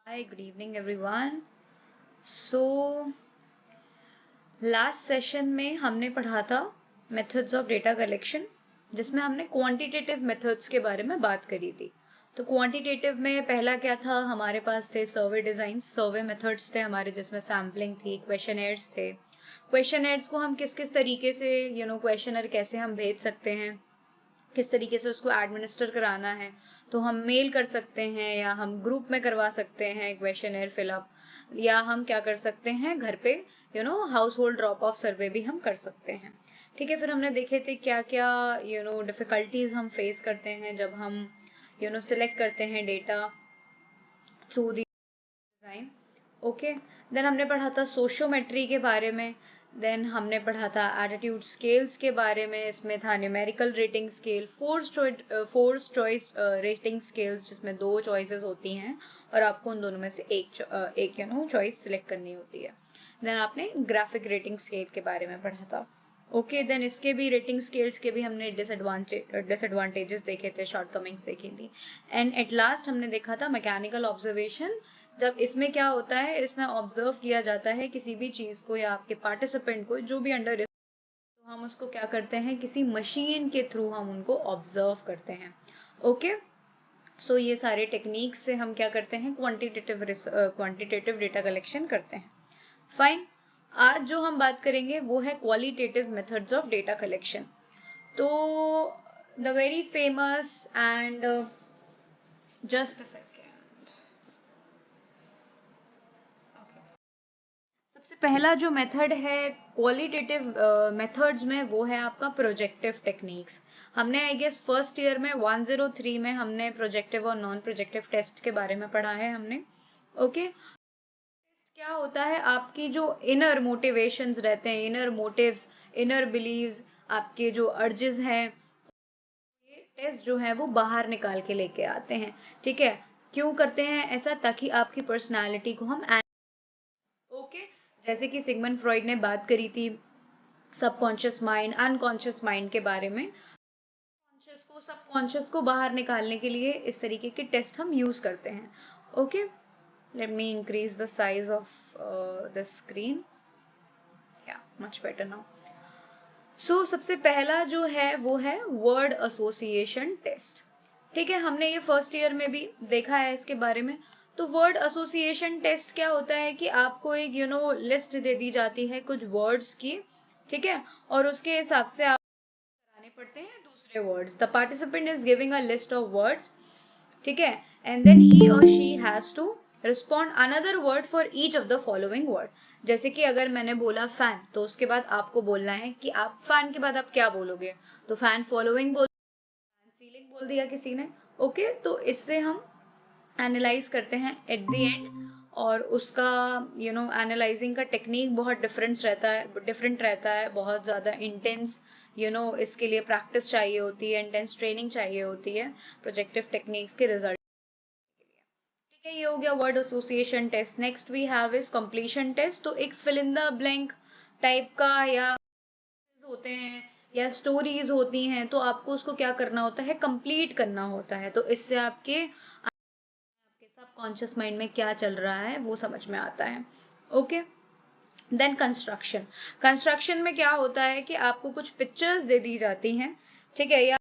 Hi, good evening everyone. So last session में हमने पढ़ा था मेथड्स ऑफ डेटा कलेक्शन, जिसमें हमने क्वांटिटेटिव मेथड्स के बारे में बात करी थी। तो क्वांटिटेटिव में पहला क्या था, हमारे पास थे सर्वे डिजाइन, सर्वे मेथड्स थे हमारे, जिसमें सैम्पलिंग थी, क्वेश्चनर्स थे। क्वेश्चनर्स को हम किस किस तरीके से क्वेश्चनर कैसे हम भेज सकते हैं, किस तरीके से उसको एडमिनिस्टर कराना है, तो हम मेल कर सकते हैं या हम ग्रुप में करवा सकते हैं क्वेश्चनर फिलअप, या हम क्या कर सकते हैं घर पे हाउस होल्ड ड्रॉप ऑफ सर्वे भी हम कर सकते हैं। ठीक है, फिर हमने देखे थे क्या क्या डिफिकल्टीज हम फेस करते हैं जब हम सिलेक्ट करते हैं data through the design. Okay, then हमने पढ़ा था सोशियोमेट्री के बारे में, देन हमने पढ़ा था एटीट्यूड स्केल्स के बारे में, इसमें था numerical rating scale, force choice rating scales, जिसमें 2 चॉइसेस होती हैं और आपको उन दोनों में से एक चॉइस सिलेक्ट करनी होती है। देन आपने ग्राफिक रेटिंग स्केल के बारे में पढ़ा था। ओके, देन इसके भी रेटिंग स्केल्स के भी हमने डिसएडवांटेजेस देखे थे, शॉर्टकमिंग्स देखी थी। एंड एट लास्ट हमने देखा था मैकेनिकल ऑब्जर्वेशन। जब इसमें क्या होता है, इसमें ऑब्जर्व किया जाता है किसी भी चीज को या आपके पार्टिसिपेंट को जो भी अंडर, तो हम उसको क्या करते हैं, किसी मशीन के थ्रू हम उनको ऑब्जर्व करते हैं। ओके, सो ये सारे टेक्निक्स से हम क्या करते हैं, क्वांटिटेटिव डेटा कलेक्शन करते हैं। फाइन, आज जो हम बात करेंगे वो है qualitative methods of data collection. तो the very famous and just सबसे पहला जो मेथड है क्वालिटेटिव मेथड्स में, वो है आपका प्रोजेक्टिव टेक्निक्स। हमने आई गेस फर्स्ट ईयर में 103 में हमने प्रोजेक्टिव और नॉन प्रोजेक्टिव टेस्ट के बारे में पढ़ा है हमने। ओके, क्या होता है, आपकी जो इनर मोटिवेशंस रहते हैं, इनर मोटिव्स, इनर बिलीव्स, आपके जो अर्जेस हैं, ये टेस्ट जो है वो बाहर निकाल के लेके आते हैं। ठीक है, क्यों करते हैं ऐसा, ताकि आपकी पर्सनालिटी को हम ओके, जैसे कि सिगमंड फ्रॉइड ने बात करी थी सबकॉन्शियस माइंड, अनकॉन्शियस माइंड के बारे में। कॉन्शियस को, सबकॉन्शियस को बाहर निकालने के लिए इस तरीके के टेस्ट हम यूज करते हैं। Okay, let me increase the size of the screen, या मच बेटर नाउ। सो सबसे पहला जो है वो है वर्ड एसोसिएशन टेस्ट। ठीक है, हमने ये फर्स्ट ईयर में भी देखा है इसके बारे में। तो वर्ड एसोसिएशन टेस्ट क्या होता है कि आपको एक लिस्ट दे दी जाती है कुछ वर्ड्स की, ठीक है, और उसके हिसाब से आप कराने पड़ते हैं दूसरे words. The participant is giving a list of words, ठीक है, एंड देन ही और she has to respond another word for each of the following word. जैसे कि अगर मैंने बोला फैन, तो उसके बाद आपको बोलना है कि आप फैन के बाद आप क्या बोलोगे। तो फैन फॉलोइंग बोल, सीलिंग बोल दिया किसी ने। ओके, तो इससे हम एनालाइज करते हैं एट द एंड, और उसका एनालाइजिंग का टेक्निक बहुत डिफरेंट रहता है, बहुत ज्यादा इंटेंस इसके लिए प्रैक्टिस चाहिए होती है, इंटेंस ट्रेनिंग चाहिए होती है प्रोजेक्टिव टेक्निक्स के रिजल्ट। ठीक है, ये हो गया word association test. Next we have is completion test. तो एक fill in the blank type का या होते हैं या स्टोरीज होती हैं, तो आपको उसको क्या करना होता है, कंप्लीट करना होता है। तो इससे आपके सबकॉन्शियस माइंड में क्या चल रहा है वो समझ में आता है। Okay, then construction. कंस्ट्रक्शन में क्या होता है कि आपको कुछ पिक्चर्स दे दी जाती हैं, ठीक है, या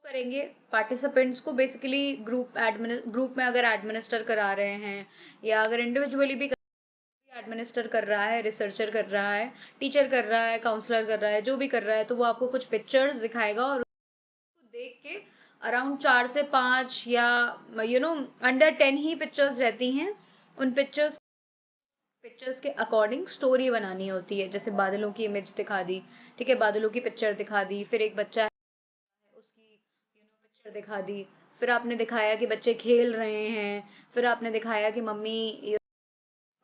करेंगे पार्टिसिपेंट्स को बेसिकली ग्रुप में अगर एडमिनिस्टर करा रहे हैं, या अगर इंडिविजुअली भी एडमिनिस्टर कर रहा है, रिसर्चर कर रहा है, टीचर कर रहा है, काउंसलर कर रहा है, जो भी कर रहा है, तो वो आपको कुछ पिक्चर्स दिखाएगा और देख के अराउंड 4 से 5 या अंडर 10 ही पिक्चर्स रहती हैं। उन पिक्चर्स के अकॉर्डिंग स्टोरी बनानी होती है। जैसे बादलों की इमेज दिखा दी, ठीक है, बादलों की पिक्चर दिखा दी, फिर एक बच्चा है उसकी पिक्चर दिखा दी, फिर आपने दिखाया कि बच्चे खेल रहे हैं, फिर आपने दिखाया कि मम्मी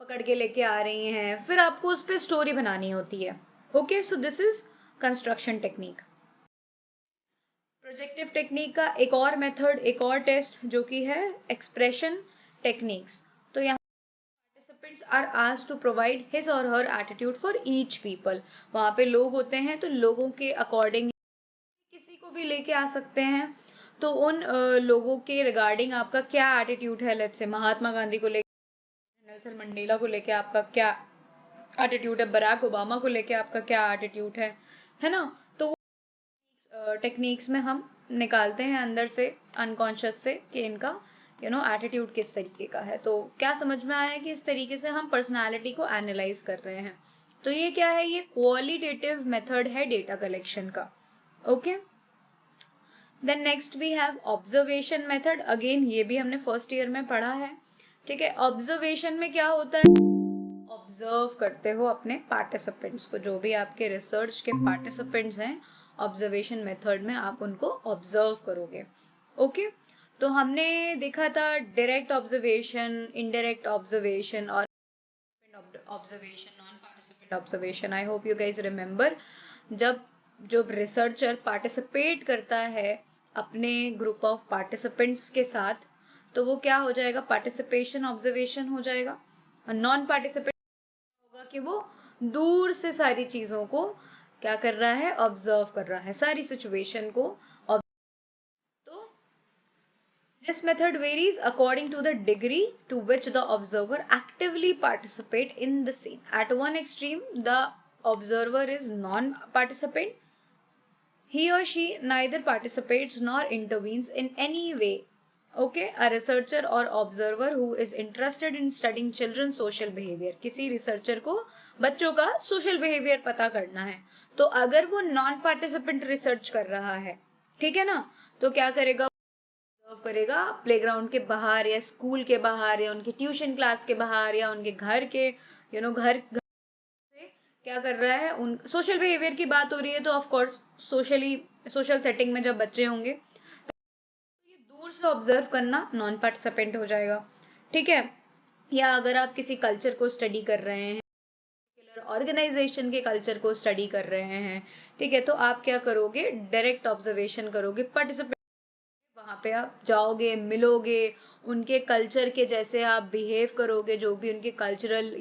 पकड़ के लेके आ रही हैं, फिर आपको उस पर स्टोरी बनानी होती है। Okay, so this is construction technique. Projective technique का एक और मेथड, एक और टेस्ट जो कि है एक्सप्रेशन टेक्निक्स। तो यहाँ participants are asked to provide his or her attitude for each people। वहां पे लोग होते हैं, तो लोगों के अकॉर्डिंग किसी को भी लेके आ सकते हैं। तो उन लोगों के रिगार्डिंग आपका क्या एटीट्यूड है, लेट्स से महात्मा गांधी को लेकर नेल्सन मंडेला को लेके आपका क्या एटीट्यूड है, बराक ओबामा को लेके आपका क्या एटीट्यूड है ना। तो वो टेक्निक्स में हम निकालते हैं अंदर से, अनकॉन्शियस से, कि इनका एटीट्यूड किस तरीके का है। तो क्या समझ में आया कि इस तरीके से हम पर्सनालिटी को एनालाइज कर रहे हैं। तो ये क्या है, ये क्वालिटेटिव मेथड है डेटा कलेक्शन का। Okay, then next we have observation method. Again ये भी हमने फर्स्ट ईयर में पढ़ा है, ठीक है। ऑब्जर्वेशन में क्या होता है, ऑब्जर्व करते हो अपने पार्टिसिपेंट्स को, जो भी आपके रिसर्च के पार्टिसिपेंट्स हैं, ऑब्जर्वेशन मेथड में आप उनको ऑब्जर्व करोगे। ओके, तो हमने देखा था डायरेक्ट ऑब्जर्वेशन, इनडायरेक्ट ऑब्जर्वेशन और observation, non participant observation. I hope you guys remember, जब रिसर्चर पार्टिसिपेट करता है अपने ग्रुप ऑफ पार्टिसिपेंट्स के साथ, तो वो क्या हो जाएगा, पार्टिसिपेशन ऑब्जर्वेशन हो जाएगा। और नॉन पार्टिसिपेट होगा कि वो दूर से सारी चीजों को क्या कर रहा है, ऑब्जर्व कर रहा है, सारी सिचुएशन को। तो this method varies according to the degree to which the observer actively participate in the scene. At one extreme, the observer is non-participant. He or she neither participates nor intervenes in any way. Okay, a researcher or observer who is interested in studying children's social behavior. किसी researcher को बच्चों का social behaviour पता करना है, तो अगर वो नॉन पार्टिसिपेंट रिसर्च कर रहा है, ठीक है ना, तो क्या करेगा, करेगा प्लेग्राउंड के बाहर या स्कूल के बाहर या उनके ट्यूशन क्लास के बाहर या उनके घर के घर से क्या कर रहा है, उन सोशल बिहेवियर की बात हो रही है, तो ऑफ कोर्स सोशल सेटिंग में जब बच्चे होंगे तो ये दूर से ऑब्जर्व करना नॉन पार्टिसिपेंट हो जाएगा, ठीक है। या अगर आप किसी कल्चर को स्टडी कर रहे हैं, ऑर्गेनाइजेशन के कल्चर को स्टडी कर रहे हैं, ठीक है, तो आप क्या करोगे, डायरेक्ट ऑब्जर्वेशन करोगे, पार्टिसिपेट, वहां पे आप जाओगे, मिलोगे, उनके कल्चर के जैसे आप बिहेव करोगे, जो भी उनके कल्चरल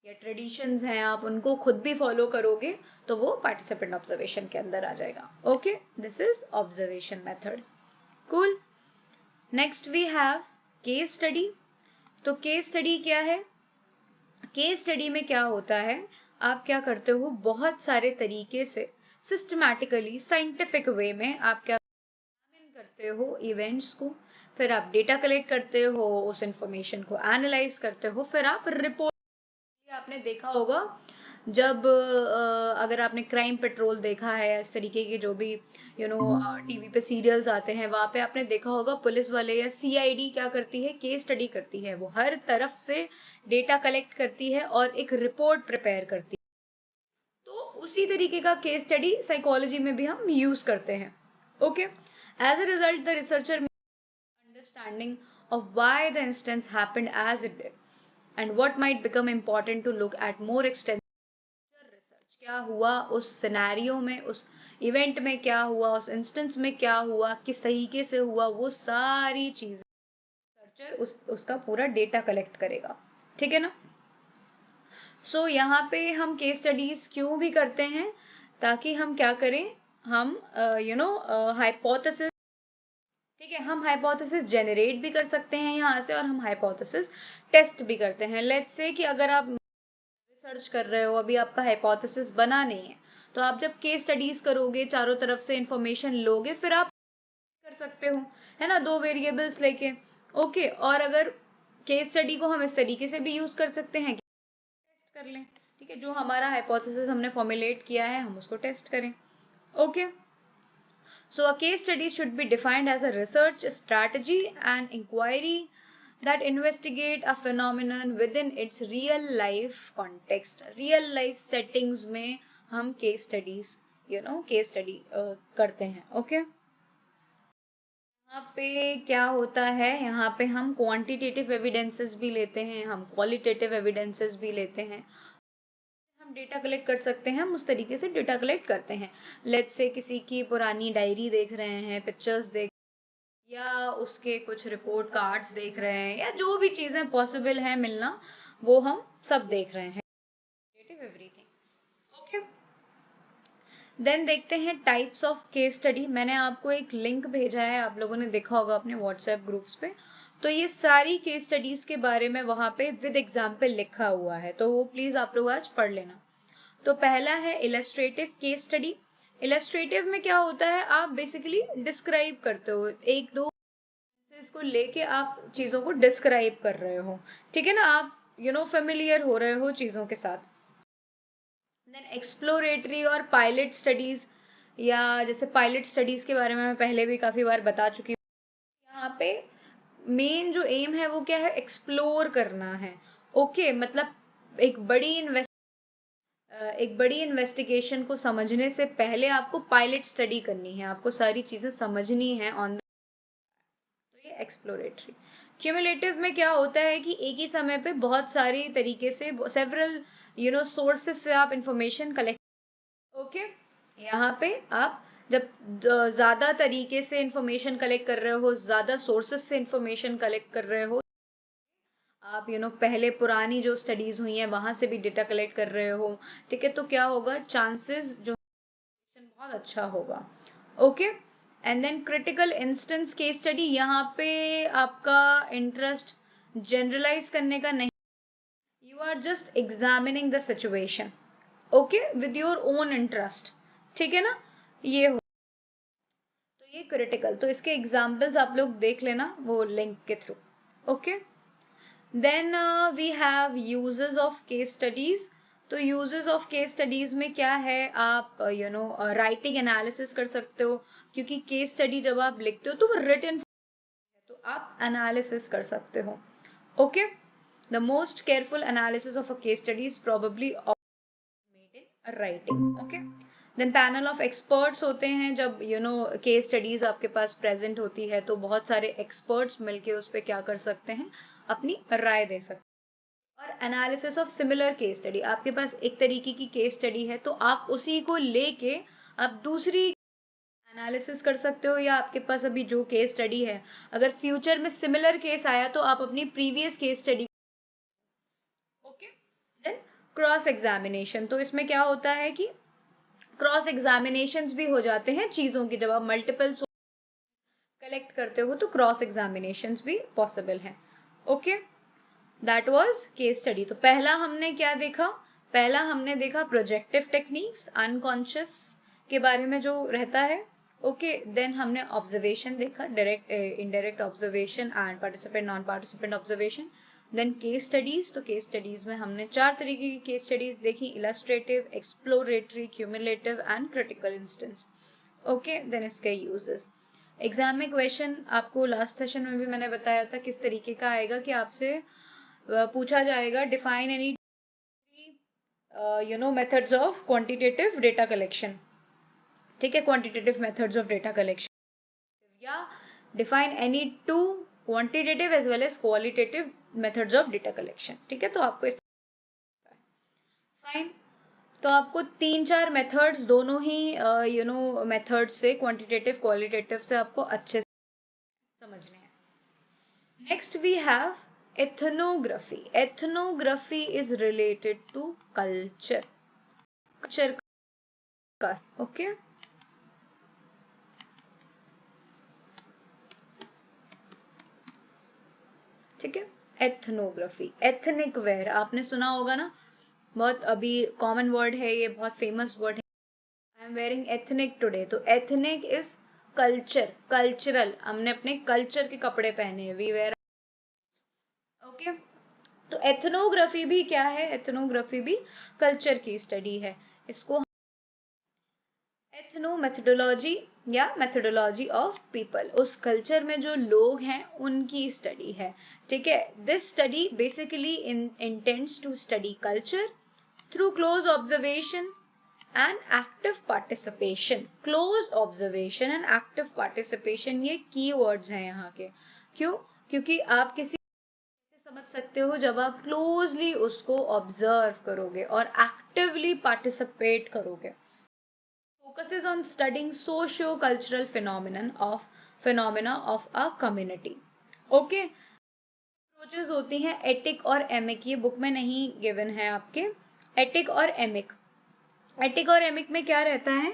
या ट्रेडिशंस हैं, आप उनको खुद भी फॉलो करोगे, तो वो पार्टिसिपेंट ऑब्जर्वेशन के अंदर आ जाएगा। Okay, this is observation method. Cool. Next we have case study. तो केस स्टडी क्या है, केस स्टडी में क्या होता है, आप क्या करते हो, बहुत सारे तरीके से सिस्टमैटिकली साइंटिफिक वे में आप क्या करते हो इवेंट्स को, फिर आप डेटा कलेक्ट करते हो, उस इंफॉर्मेशन को एनालाइज करते हो, फिर आप रिपोर्ट। आपने देखा होगा जब अगर आपने क्राइम पेट्रोल देखा है, इस तरीके के जो भी टीवी पे सीरियल्स आते हैं, वहां पे आपने देखा होगा पुलिस वाले या सीआईडी क्या करती है, केस स्टडी करती है, वो हर तरफ से डेटा कलेक्ट करती है और एक रिपोर्ट प्रिपेयर करती है। तो उसी तरीके का केस स्टडी साइकोलॉजी में भी हम यूज करते हैं। Okay, as a result the researcher made understanding of why the instance happened as it did and what might become important to look at more extensive research। क्या हुआ उस scenario में, उस इवेंट में क्या हुआ, उस इंस्टेंस में क्या हुआ, किस तरीके से हुआ, वो सारी चीजें रिसर्चर उसका पूरा डेटा कलेक्ट करेगा, ठीक है ना। सो यहाँ पे हम केस स्टडीज क्यों भी करते हैं, ताकि हम क्या करें, हम हाइपोथेसिस, ठीक है, हम हाइपोथेसिस जनरेट भी कर सकते हैं यहाँ से, और हम हाइपोथेसिस टेस्ट भी करते हैं। लेट्स से कि अगर आप रिसर्च कर रहे हो, अभी आपका हाइपोथेसिस बना नहीं है, तो आप जब केस स्टडीज करोगे, चारों तरफ से इंफॉर्मेशन लोगे, फिर आप कर सकते हो, है ना, दो वेरिएबल्स लेके। ओके, और अगर केस स्टडी को हम इस तरीके से भी यूज कर सकते हैं, टेस्ट कर लें, ठीक है, जो हमारा हाइपोथेसिस हमने फॉर्मुलेट किया है, हम उसको टेस्ट करें। Okay, so a case study should be defined as a research strategy and inquiry that investigate a phenomenon within its real life context। real life settings में हम case studies case study करते हैं। Okay, यहाँ पे क्या होता है, यहाँ पे हम क्वांटिटेटिव एविडेंसेस भी लेते हैं, हम क्वालिटेटिव एविडेंसेस भी लेते हैं, हम डेटा कलेक्ट कर सकते हैं, हम उस तरीके से डेटा कलेक्ट करते हैं। लेट्स से किसी की पुरानी डायरी देख रहे हैं, पिक्चर्स देख, या उसके कुछ रिपोर्ट कार्ड्स देख रहे हैं, या जो भी चीजें पॉसिबल है मिलना, वो हम सब देख रहे हैं, एवरीथिंग। ओके, देन देखते हैं टाइप्स ऑफ केस स्टडी। मैंने आपको एक लिंक भेजा है, आप लोगों ने देखा होगा अपने व्हाट्सएप ग्रुप्स पे, तो ये सारी केस स्टडीज के बारे में वहां पे विद एग्जाम्पल लिखा हुआ है, तो वो प्लीज आप लोग आज पढ़ लेना। तो पहला है इलस्ट्रेटिव केस स्टडी। इलस्ट्रेटिव में क्या होता है, आप बेसिकली डिस्क्राइब करते हो, एक दो को लेके आप चीजों को डिस्क्राइब कर रहे हो, ठीक है ना, आप फेमिलियर हो रहे हो चीजों के साथ। देन एक्सप्लोरेटरी और पायलट स्टडीज, या जैसे पायलट स्टडीज के बारे में मैं पहले भी काफी बार बता चुकी हूँ। यहाँ पे मेन जो एम है वो क्या है, एक्सप्लोर करना है। ओके मतलब एक बड़ी इन्वेस्टिगेशन को समझने से पहले आपको पायलट स्टडी करनी है, आपको सारी चीजें समझनी है ऑन। तो ये एक्सप्लोरेटरी। क्यूमुलेटिव में क्या होता है कि एक ही समय पे बहुत सारी तरीके से सेवरल सोर्सेस से आप इंफॉर्मेशन कलेक्ट। ओके, यहाँ पे आप जब ज्यादा तरीके से इंफॉर्मेशन कलेक्ट कर रहे हो, ज्यादा सोर्सेस से इंफॉर्मेशन कलेक्ट कर रहे हो, आप पहले पुरानी जो स्टडीज हुई हैं वहां से भी डेटा कलेक्ट कर रहे हो, ठीक है, तो क्या होगा, चांसेस जो बहुत अच्छा होगा। Okay, and then critical instance case study, यहाँ पे आपका इंटरेस्ट जनरलाइज करने का नहीं, you are just examining the situation, okay, with your own interest, ठीक है ना, ये हो। तो ये क्रिटिकल, तो इसके एग्जाम्पल्स आप लोग देख लेना वो लिंक के through. Okay, then we have uses of case studies. तो यूजेस ऑफ केस स्टडीज में क्या है, आप राइटिंग एनालिसिस कर सकते हो, क्योंकि केस स्टडी जब आप लिखते हो तो वो रिटन, तो आप एनालिसिस कर सकते हो। Okay, the most careful analysis of a case study is probably made in writing. Okay, then panel of experts होते हैं, जब केस स्टडीज आपके पास प्रेजेंट होती है तो बहुत सारे एक्सपर्ट्स मिलके उस पर क्या कर सकते हैं, अपनी राय दे सकते हैं। और analysis of similar case study, आपके पास एक तरीके की केस स्टडी है तो आप उसी को लेके आप दूसरी एनालिसिस कर सकते हो, या आपके पास अभी जो केस स्टडी है अगर फ्यूचर में सिमिलर केस आया तो आप अपनी previous case study. Okay, then cross examination, तो इसमें क्या होता है कि क्रॉस एग्जामिनेशंस भी हो जाते हैं चीजों की, जब आप मल्टीपल कलेक्ट करते हो तो क्रॉस एग्जामिनेशंस भी पॉसिबल हैं। Okay, that was case study. तो पहला हमने क्या देखा, पहला हमने देखा प्रोजेक्टिव टेक्निक्स, अनकॉन्शियस के बारे में जो रहता है। ओके, देन हमने ऑब्जर्वेशन देखा, direct indirect observation and participant non participant observation. Then case studies, तो केस स्टडीज में हमने 4 तरीके की केस स्टडीज देखी, illustrative, exploratory, cumulative and critical instance. Okay, then इसके यूजेस। एग्जाम में क्वेश्चन आपको लास्ट सेशन में भी मैंने बताया था किस तरीके का आएगा, कि आपसे पूछा जाएगा define any methods of quantitative data collection, ठीक है, quantitative methods of data collection, या define any 2 quantitative as well as qualitative methods of data collection, ठीक है, तो आपको इस फाइन। तो आपको 3-4 मेथड्स दोनों ही मेथड्स से, क्वांटिटेटिव क्वालिटेटिव से आपको अच्छे से समझने हैं। Next we have ethnography. Ethnography is related to culture. Culture का, okay? ठीक है, एथनोग्राफी, एथनिक वेयर आपने सुना होगा ना, बहुत अभी कॉमन वर्ड है ये, बहुत फेमस वर्ड है। I am wearing ethnic today, तो एथनिक इज कल्चर, कल्चरल, हमने अपने कल्चर के कपड़े पहने हैं, वी वेयर। ओके, तो एथनोग्राफी भी क्या है, एथनोग्राफी भी कल्चर की स्टडी है। इसको एथनो मेथोडोलॉजी या मेथोडोलॉजी ऑफ पीपल, उस कल्चर में जो लोग हैं उनकी स्टडी है, ठीक है। This study basically intends to study culture through close observation and active participation. Close observation and active participation, ये की वर्ड्स हैं यहाँ के। क्यों? क्योंकि आप किसी समझ सकते हो जब आप क्लोजली उसको ऑब्जर्व करोगे और एक्टिवली पार्टिसिपेट करोगे। Focuses on studying socio-cultural phenomena of a community. Okay, approaches होती हैं एटिक और एमिक, ये बुक में नहीं गिवन है आपके। एटिक और एमिक, एटिक और एमिक में क्या रहता है,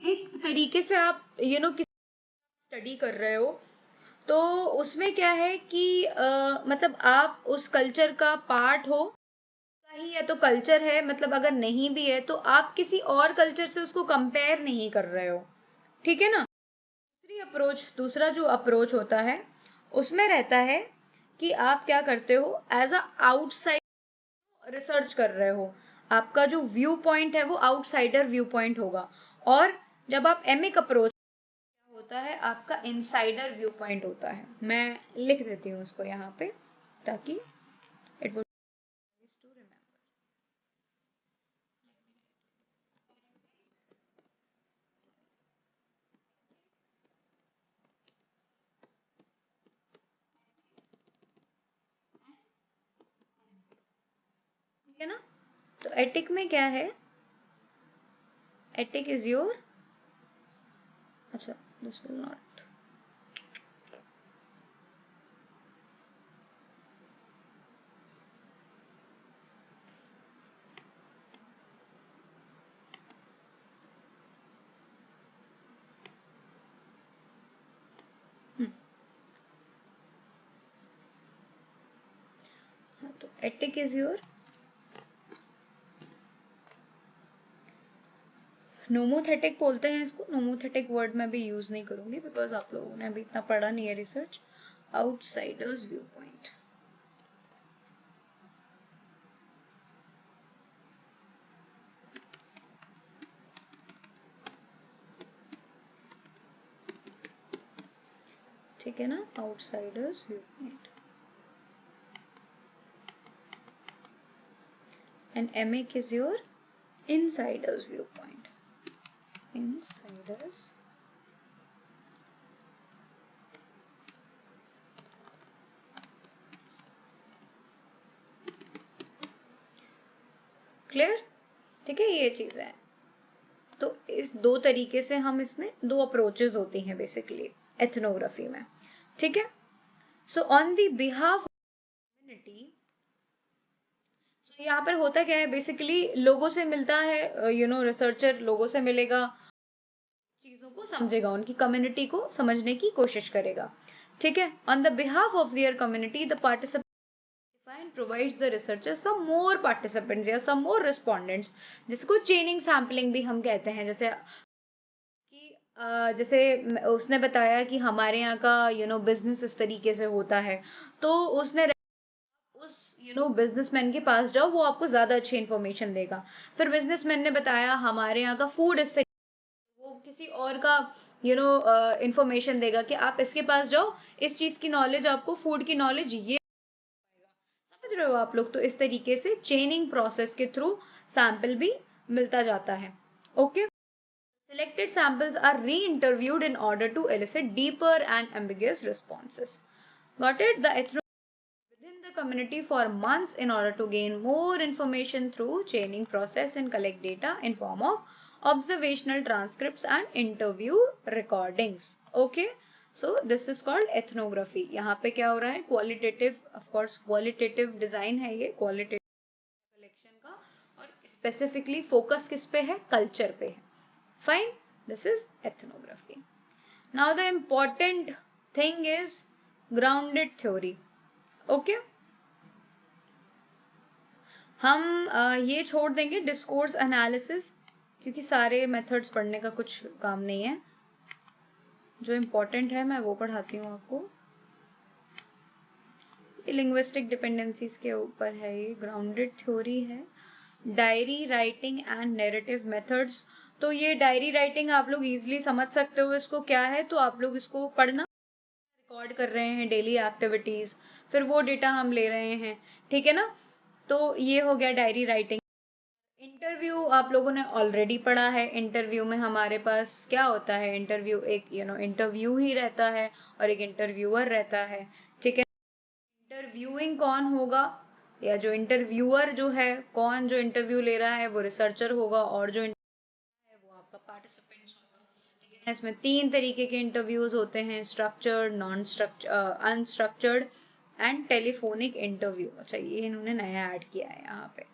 एक तरीके से आप किसी स्टडी कर रहे हो तो उसमें क्या है कि मतलब आप उस कल्चर का पार्ट हो, ही है तो कल्चर है, मतलब अगर नहीं भी है तो आप किसी और कल्चर से उसको कंपेयर नहीं कर रहे हो, ठीक है ना। दूसरा जो अप्रोच होता है उसमें रहता है कि आप क्या करते हो, एज अ आउटसाइड रिसर्च कर रहे हो, आपका जो व्यू पॉइंट है वो आउटसाइडर व्यू पॉइंट होगा। और जब आप एमिक अप्रोच होता है, आपका इनसाइडर व्यू पॉइंट होता है। मैं लिख देती हूँ उसको यहाँ पे ताकि इट वुड टू रिमेम्बर, ठीक है ना। तो एटिक में क्या है, एटिक इज योर, अच्छा दिस विल नॉट, तो एटिक इज योर, नोमोथेटिक बोलते हैं इसको, नोमोथेटिक वर्ड मैं भी यूज नहीं करूंगी बिकॉज आप लोगों ने अभी इतना पढ़ा नहीं है रिसर्च। आउटसाइडर्स व्यू पॉइंट, ठीक है ना, outsiders view point. And emic is your insiders view point, insiders, clear, ठीक है, ये चीजें हैं। तो इस दो तरीके से हम, इसमें दो अप्रोचेस होती हैं बेसिकली एथनोग्राफी में, ठीक है। So on the behalf community, तो यहाँ पर होता क्या है, बेसिकली लोगों से मिलता है, रिसर्चर लोगों से मिलेगा, चीजों को समझेगा, उनकी कम्युनिटी को समझने की कोशिश करेगा, ठीक है। On the behalf of their community the participant provides the researcher some more participants या सम मोर रिस्पोंडेंट्स, जिसको चेनिंग सैम्पलिंग भी हम कहते हैं। जैसे उसने बताया कि हमारे यहाँ का बिजनेस इस तरीके से होता है, तो उसने उस बिजनेसमैन के पास जाओ, वो आपको ज्यादा अच्छी इन्फॉर्मेशन देगा। फिर बिजनेसमैन ने बताया हमारे यहाँ का फूड इस तरीके, वो किसी और का इंफॉर्मेशन देगा कि आप इसके पास जाओ, इस चीज की नॉलेज, आपको फूड की नॉलेज ये, समझ रहे हो आप लोग। तो इस तरीके से चेनिंग प्रोसेस के थ्रू सैंपल भी मिलता जाता है, okay. Selected samples are re-interviewed in order to elicit deeper and ambiguous responses. Got it? The within the community for months in order to gain more information through chaining process and collect data in form of observational transcripts and interview recordings. Okay, so this is called ethnography. यहाँ पे क्या हो रहा है, qualitative, of course qualitative design है ये, qualitative collection का, और specifically focus किस पे है, culture पे है। Fine, this is ethnography. Now the important thing is grounded theory. Okay, हम ये छोड़ देंगे डिस्कोर्स एनालिसिस, क्योंकि सारे मेथड्स पढ़ने का कुछ काम नहीं है। जो इम्पोर्टेंट है मैं वो पढ़ाती हूँ आपको। ये लिंग्विस्टिक डिपेंडेंसीज के ऊपर है, ये ग्राउंडेड थ्योरी है। Diary writing and narrative methods, तो ये डायरी राइटिंग आप लोग इजीली समझ सकते हो इसको क्या है, तो आप लोग इसको पढ़ना, रिकॉर्ड कर रहे हैं डेली एक्टिविटीज, फिर वो डेटा हम ले रहे हैं, ठीक है ना। तो ये हो गया डायरी राइटिंग। इंटरव्यू आप लोगों ने ऑलरेडी पढ़ा है, इंटरव्यू में हमारे पास क्या होता है, इंटरव्यू एक इंटरव्यू ही रहता है और एक इंटरव्यूअर रहता है, ठीक है। इंटरव्यूइंग कौन होगा, या जो इंटरव्यूअर जो है, कौन जो इंटरव्यू ले रहा है वो रिसर्चर होगा, और जो है वो आपका पार्टिसिपेंट्स होगा, ठीक है। इसमें तीन तरीके के इंटरव्यूज होते हैं, structured, non structured, unstructured and telephonic interview. अच्छा, ये इन्होंने नया ऐड किया है यहाँ पे।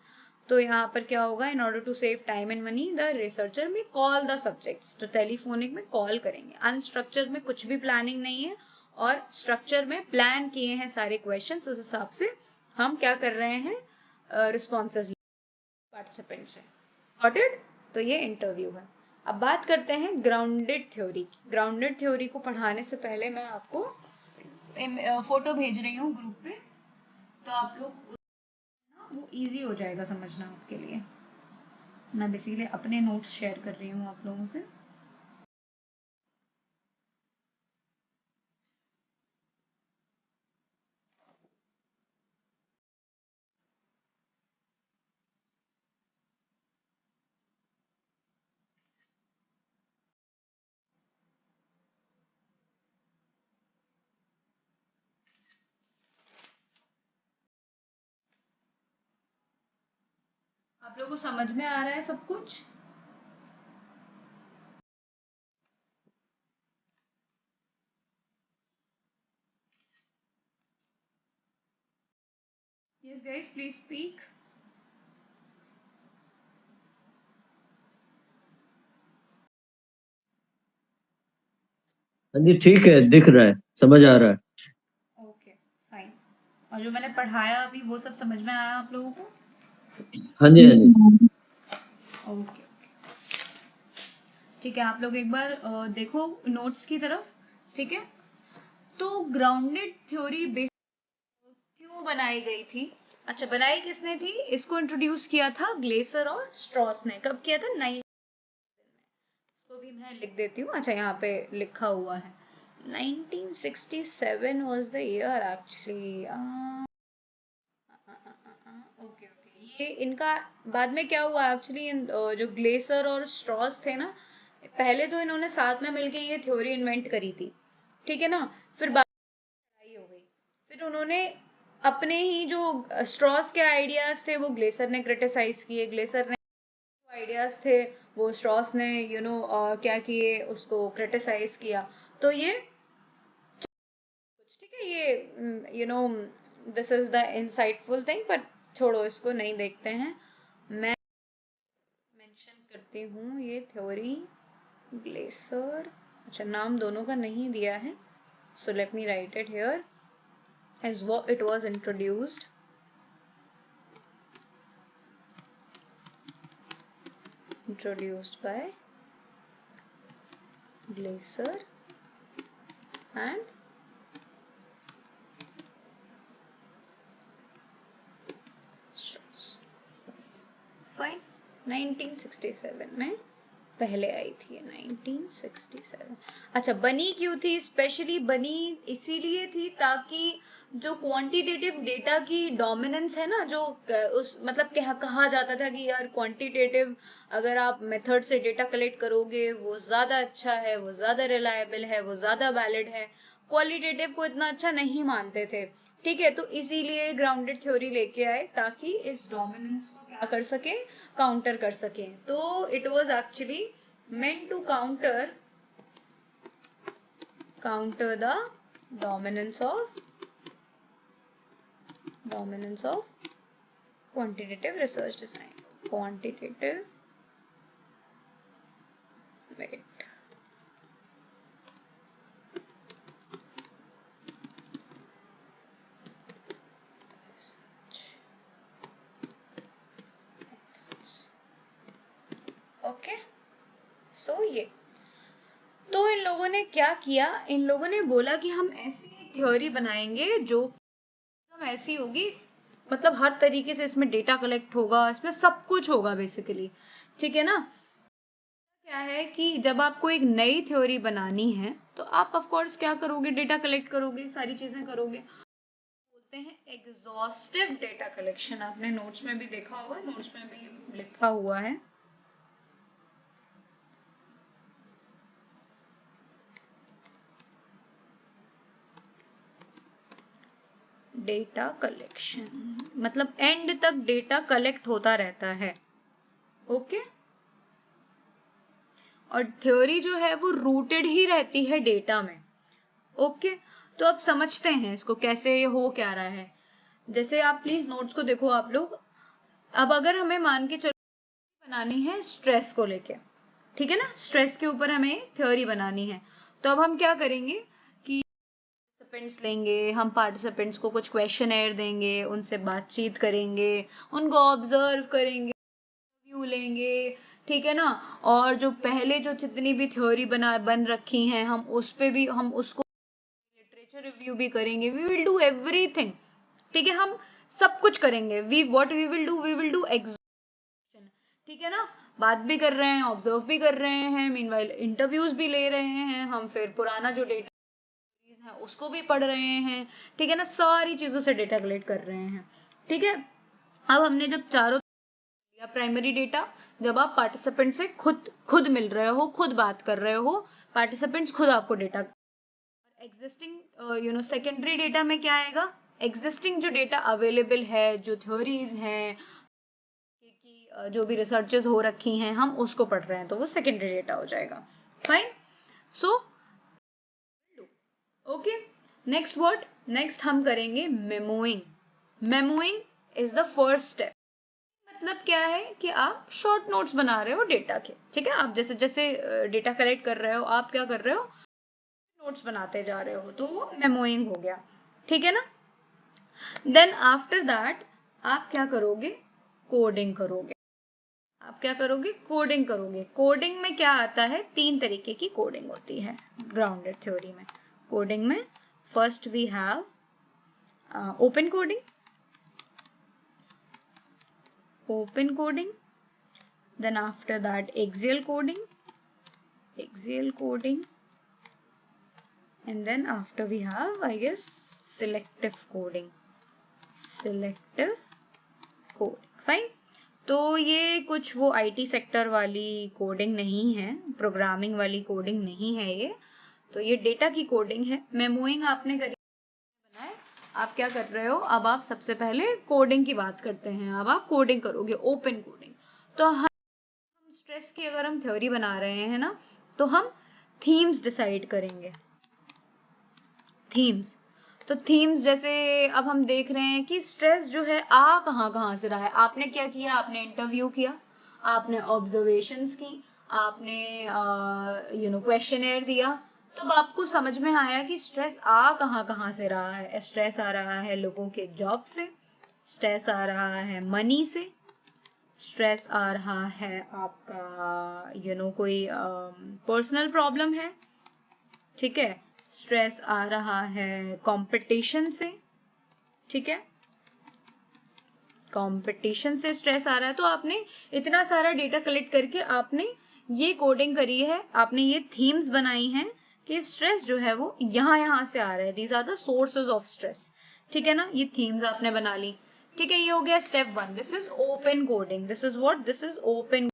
तो यहाँ पर क्या होगा, in order to save time and money the researcher may call the subjects, तो टेलीफोनिक में कॉल करेंगे, अनस्ट्रक्चर में कुछ भी प्लानिंग नहीं है, और स्ट्रक्चर में प्लान किए हैं सारे क्वेश्चंस, उस हिसाब से हम क्या कर रहे हैं, रिस्पॉन्सेज पार्टिसिपेंट से। Got it? तो ये इंटरव्यू है। अब बात करते हैं ग्राउंडेड थ्योरी की। ग्राउंडेड थ्योरी को पढ़ाने से पहले मैं आपको फोटो भेज रही हूँ ग्रुप पे, तो आप लोग वो इजी हो जाएगा समझना आपके लिए। मैं बेसिकली अपने नोट्स शेयर कर रही हूँ आप लोगों से। आप लोगों को समझ में आ रहा है सब कुछ? Yes guys, please speak. हाँ जी, ठीक है, दिख रहा है, समझ आ रहा है। Okay fine. और जो मैंने पढ़ाया अभी वो सब समझ में आया आप लोगों को? हाँ जी, हाँ जी। ओके ठीक है, आप लोग एक बार देखो नोट्स की तरफ, ठीक है? तो ग्राउंडेड थ्योरी क्यों बनाई गई थी? अच्छा, बनाई किसने थी? इसको इंट्रोड्यूस किया था ग्लेसर और स्ट्रॉस ने। कब किया था? 9। इसको भी मैं लिख देती हूँ। अच्छा, यहाँ पे लिखा हुआ है 1967 was the year actually। Okay okay, ये इनका बाद में क्या हुआ एक्चुअली, जो ग्लेसर और स्ट्रॉस थे ना, पहले तो इन्होंने साथ में मिलके ये थ्योरी इन्वेंट करी थी, ठीक है ना? फिर बाद में लड़ाई हो गई, फिर उन्होंने अपने ही जो स्ट्रॉस के आइडियाज थे वो ग्लेसर ने क्रिटिसाइज किए, ग्लेसर ने आइडियाज थे वो स्ट्रॉस ने क्या किए, उसको क्रिटिसाइज किया। तो ये ठीक है, ये this is the insightful thing, but छोड़ो, इसको नहीं देखते हैं। मैं मेंशन करती हूँ ये थ्योरी ग्लेसर, अच्छा नाम दोनों का नहीं दिया है, so let me write it here as what it was introduced by Glaser and Strauss। Fine, 1967 में पहले आई थी ये, 1967। अच्छा, बनी क्यों थी? स्पेशली बनी इसीलिए थी ताकि जो क्वांटिटेटिव डेटा की डोमिनेंस है ना, जो उस मतलब कहा जाता था कि यार क्वांटिटेटिव अगर आप मेथड से डेटा कलेक्ट करोगे वो ज्यादा अच्छा है, वो ज्यादा रिलायबल है, वो ज्यादा वैलिड है, क्वालिटेटिव को इतना अच्छा नहीं मानते थे, ठीक है? तो इसीलिए ग्राउंडेड थ्योरी लेके आए ताकि इस डोमिनेंस को क्या कर सके, काउंटर कर सके। तो it was actually meant to counter the dominance of quantitative research design। quantitative wait okay, so ये तो इन लोगों ने क्या किया, इन लोगों ने बोला कि हम ऐसी थ्योरी बनाएंगे जो हम ऐसी होगी, मतलब हर तरीके से इसमें डेटा कलेक्ट होगा, इसमें सब कुछ होगा बेसिकली, ठीक है ना? क्या है कि जब आपको एक नई थ्योरी बनानी है तो आप ऑफ कोर्स क्या करोगे, डेटा कलेक्ट करोगे, सारी चीजें करोगे। बोलते हैं एग्जॉस्टिव डेटा कलेक्शन। आपने नोट्स में भी देखा होगा, नोट्स में भी लिखा हुआ है। डेटा कलेक्शन मतलब एंड तक डेटा कलेक्ट होता रहता है, ओके? और थ्योरी जो है वो रूटेड ही रहती है डेटा में, ओके? तो अब समझते हैं इसको कैसे हो क्या रहा है। जैसे आप प्लीज नोट्स को देखो आप लोग। अब अगर हमें मान के चलो बनानी है स्ट्रेस को लेके, ठीक है ना? स्ट्रेस के ऊपर हमें थ्योरी बनानी है, तो अब हम क्या करेंगे कि पार्टिसिपेंट्स लेंगे, हम पार्टिसिपेंट्स को कुछ क्वेश्चनएयर देंगे, उनसे बातचीत करेंगे, उनको ऑब्जर्व करेंगे, व्यू लेंगे, ठीक है ना। और जो पहले जो जितनी भी थ्योरी बन रखी हैं हम उस पे भी हम उसको लिटरेचर रिव्यू भी करेंगे। वी विल डू एवरीथिंग, ठीक है, हम सब कुछ करेंगे। वी विल डू एग्जीक्यूशन, ठीक है ना। बात भी कर रहे हैं, ऑब्जर्व भी कर रहे हैं, मीनवाइल इंटरव्यूज भी ले रहे हैं हम, फिर पुराना जो डेटा है उसको भी पढ़ रहे हैं, ठीक है ना। सारी चीजों से डेटा कलेक्ट कर रहे हैं, ठीक है। अब हमने जब चारों या प्राइमरी डेटा, जब आप पार्टिसिपेंट से खुद मिल रहे हो, खुद बात कर रहे हो, पार्टिसिपेंट्स खुद आपको डेटा। एग्जिस्टिंग सेकेंडरी डेटा में क्या आएगा, एग्जिस्टिंग जो डेटा अवेलेबल है, जो थ्योरीज हैं कि जो भी रिसर्चेस हो रखी हैं हम उसको पढ़ रहे हैं, तो वो सेकेंडरी डेटा हो जाएगा। Fine, so okay. Next what, next हम करेंगे मेमोइंग। मेमोइंग इज द फर्स्ट स्टेप। मतलब क्या है कि आप शॉर्ट नोट्स बना रहे हो डेटा के, ठीक है। आप जैसे जैसे डेटा कलेक्ट कर रहे हो, आप क्या कर रहे हो, नोट्स बनाते जा रहे हो, तो वो मेमोइंग हो गया, ठीक है ना। देन आफ्टर दैट आप क्या करोगे, कोडिंग करोगे। आप क्या करोगे, कोडिंग करोगे। कोडिंग में क्या आता है, 3 तरीके की कोडिंग होती है ग्राउंडेड थ्योरी में। कोडिंग में first we have open coding, then after that axial coding, and then after we have, I guess, selective coding. Fine. तो ये कुछ वो आईटी सेक्टर वाली कोडिंग नहीं है, प्रोग्रामिंग वाली कोडिंग नहीं है ये, तो ये डेटा की कोडिंग है। मेमोइंग आपने करी बनाए, आप क्या कर रहे हो, अब आप सबसे पहले कोडिंग की बात करते हैं। अब आप कोडिंग करोगे, ओपन कोडिंग। तो हम स्ट्रेस की अगर हम थ्योरी बना रहे हैं ना, तो हम थीम्स डिसाइड करेंगे। थीम्स, तो थीम्स जैसे अब हम देख रहे हैं कि स्ट्रेस जो है कहाँ से रहा है। आपने क्या किया, आपने इंटरव्यू किया, आपने ऑब्जर्वेशंस की, आपने क्वेश्चनएयर दिया, तब आपको समझ में आया कि स्ट्रेस कहाँ से रहा है। स्ट्रेस आ रहा है लोगों के जॉब से, स्ट्रेस आ रहा है मनी से, स्ट्रेस आ रहा है आपका कोई पर्सनल प्रॉब्लम है, ठीक है। स्ट्रेस आ रहा है कंपटीशन से, ठीक है, कंपटीशन से स्ट्रेस आ रहा है। तो आपने इतना सारा डेटा कलेक्ट करके आपने ये कोडिंग करी है, आपने ये थीम्स बनाई हैं कि स्ट्रेस जो है वो यहाँ से आ रहा है। These are the sources of stress, ठीक है ना। ये थीम्स आपने बना ली, ठीक है। ये हो गया step 1। This is open coding. This is what, this is open.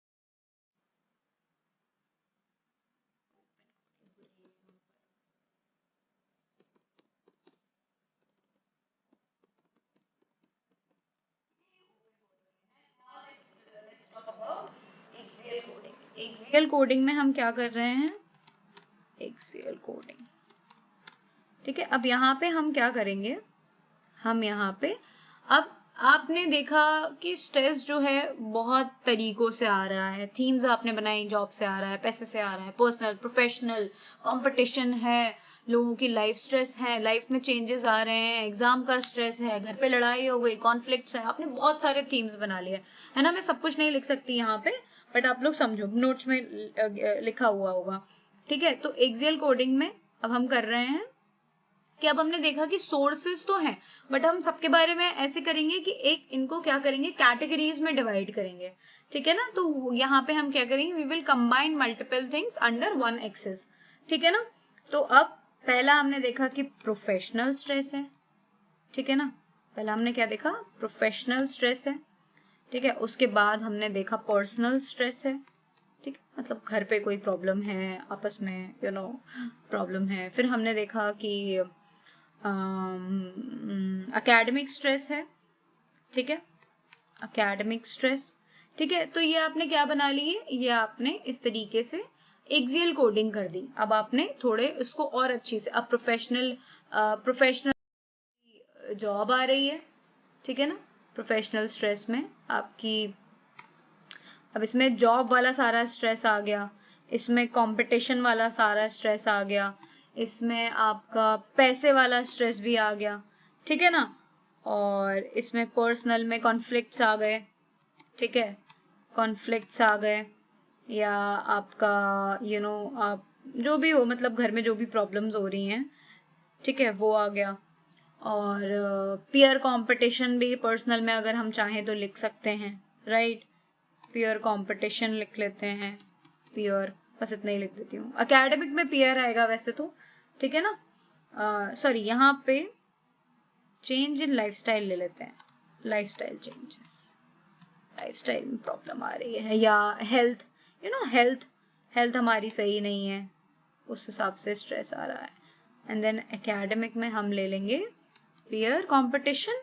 Axial coding में हम क्या कर रहे हैं, एक्सियल कोडिंग, ठीक है। अब यहाँ पे हम क्या करेंगे, हम यहाँ पे अब आपने देखा कि स्ट्रेस जो है बहुत तरीकों से आ रहा है। थीम्स आपने बनाई, जॉब से आ रहा है, पैसे से आ रहा है, पर्सनल, प्रोफेशनल, कंपटीशन है, लोगों की लाइफ स्ट्रेस है, लाइफ में चेंजेस आ रहे हैं, एग्जाम का स्ट्रेस है, घर पे लड़ाई हो गई, कॉन्फ्लिक्ट्स है। आपने बहुत सारे थीम्स बना लिए है ना। मैं सब कुछ नहीं लिख सकती यहाँ पे, बट आप लोग समझो, नोट्स में लिखा हुआ होगा, ठीक है। तो एक्सियल कोडिंग में अब हम कर रहे हैं कि अब हमने देखा कि सोर्सेस तो हैं, बट हम सबके बारे में ऐसे करेंगे कि एक इनको क्या करेंगे, कैटेगरीज में डिवाइड करेंगे, ठीक है ना। तो यहाँ पे हम क्या करेंगे, we will combine multiple things under one access, ठीक है ना। तो अब पहला हमने देखा कि प्रोफेशनल स्ट्रेस है, ठीक है ना। पहला हमने क्या देखा, प्रोफेशनल स्ट्रेस है, ठीक है। उसके बाद हमने देखा पर्सनल स्ट्रेस है, ठीक है, मतलब घर पे कोई प्रॉब्लम है, आपस में प्रॉब्लम है। फिर हमने देखा कि एकेडमिक स्ट्रेस है, ठीक है, एकेडमिक स्ट्रेस, ठीक है। तो ये आपने क्या बना ली है, ये आपने इस तरीके से एक्सियल कोडिंग कर दी। अब आपने थोड़े इसको और अच्छी से, अब प्रोफेशनल जॉब आ रही है, ठीक है ना। प्रोफेशनल स्ट्रेस में आपकी, अब इसमें जॉब वाला सारा स्ट्रेस आ गया, इसमें कंपटीशन वाला सारा स्ट्रेस आ गया, इसमें आपका पैसे वाला स्ट्रेस भी आ गया, ठीक है ना, और इसमें पर्सनल में कॉन्फ्लिक्ट्स आ गए, ठीक है, कॉन्फ्लिक्ट्स आ गए, या आपका आप जो भी हो, मतलब घर में जो भी प्रॉब्लम्स हो रही हैं, ठीक है, वो आ गया। और पीयर कंपटीशन भी पर्सनल में अगर हम चाहें तो लिख सकते हैं, राइट, पीयर कंपटीशन लिख लेते हैं, पीयर, बस इतना ही लिख देती हूँ। एकेडमिक में पीयर आएगा वैसे तो, ठीक है ना, सॉरी यहाँ पे चेंज इन लाइफस्टाइल ले लेते हैं, लाइफस्टाइल चेंजेस, लाइफस्टाइल में प्रॉब्लम आ रही है, या हेल्थ, हेल्थ हमारी सही नहीं है, उस हिसाब से स्ट्रेस आ रहा है। एंड देन एकेडमिक में हम ले लेंगे पीयर कंपटीशन,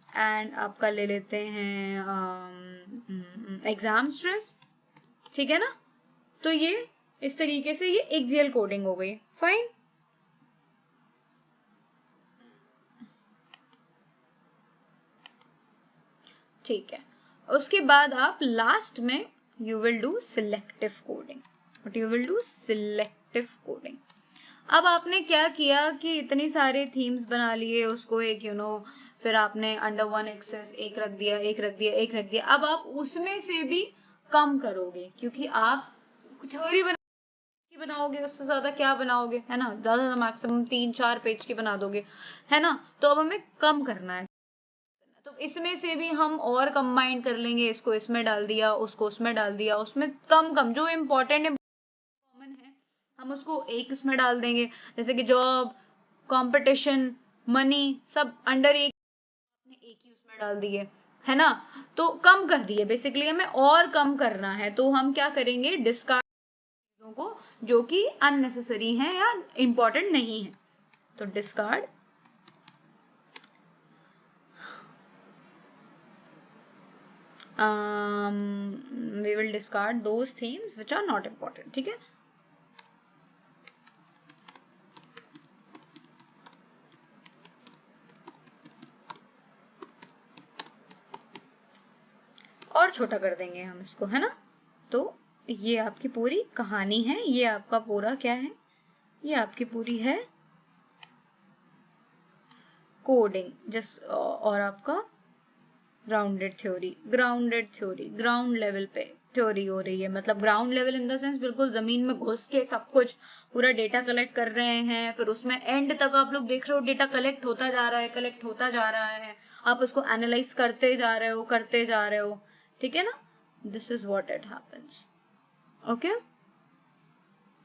एंड आपका ले लेते हैं एग्जाम स्ट्रेस, ठीक है ना। तो ये इस तरीके से ये एक्सियल कोडिंग हो गई, फाइन। ठीक है, उसके बाद आप लास्ट में you will do selective coding. But you will do selective coding. अब आपने क्या किया कि इतनी सारे थीम्स बना लिए, उसको एक फिर आपने अंडर वन एक्सेस एक रख दिया, एक रख दिया, एक रख दिया। अब आप उसमें से भी कम करोगे, क्योंकि आप थ्योरी बनाओगे, उससे ज्यादा क्या बनाओगे, है ना, ज्यादा मैक्सिमम 3-4 पेज की बना दोगे, है ना। तो अब हमें कम करना है, तो इसमें से भी हम और कंबाइन कर लेंगे, इसको इसमें डाल दिया, उसको उसमें डाल दिया, उसमें कम कम जो इम्पोर्टेंट कॉमन है हम उसको एक इसमें डाल देंगे, जैसे कि जॉब, कंपटीशन, मनी, सब अंडर एक ही उसमें डाल दिए, है ना। तो कम कर दिए, बेसिकली हमें और कम करना है, तो हम क्या करेंगे, डिस्कार्ड चीजों को जो कि अननेसेसरी हैं या इंपॉर्टेंट नहीं है, तो discard we will discard those themes which are not important, ठीक है। और छोटा कर देंगे हम इसको, है ना। तो ये आपकी पूरी कहानी है, ये आपका पूरा क्या है, ये आपकी पूरी है कोडिंग, जस्ट और आपका ग्राउंडेड थ्योरी, ग्राउंड लेवल पे थ्योरी हो रही है, मतलब ground level in the sense बिल्कुल जमीन में घुस के सब कुछ पूरा डेटा कलेक्ट कर रहे हैं, फिर उसमें एंड तक आप लोग देख रहे हो डेटा कलेक्ट होता जा रहा है, कलेक्ट होता जा रहा है, आप उसको एनालाइज करते जा रहे हो, ठीक है ना। This is what it happens, okay,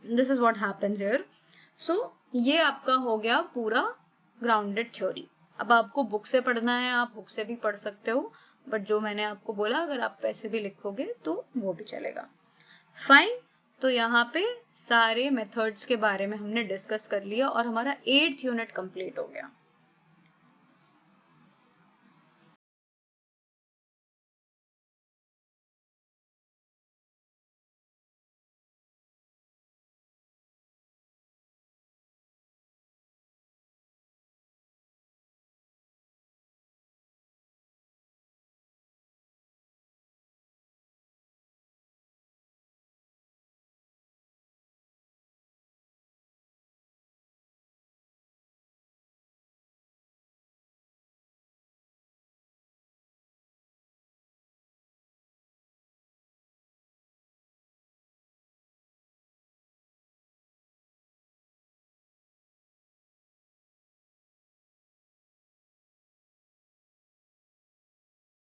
this is what happens here. So ये आपका हो गया पूरा ग्राउंडेड थ्योरी। अब आपको बुक से पढ़ना है, आप बुक से भी पढ़ सकते हो, बट जो मैंने आपको बोला अगर आप वैसे भी लिखोगे तो वो भी चलेगा, फाइन। तो यहाँ पे सारे मेथड्स के बारे में हमने डिस्कस कर लिया और हमारा 8th यूनिट कंप्लीट हो गया।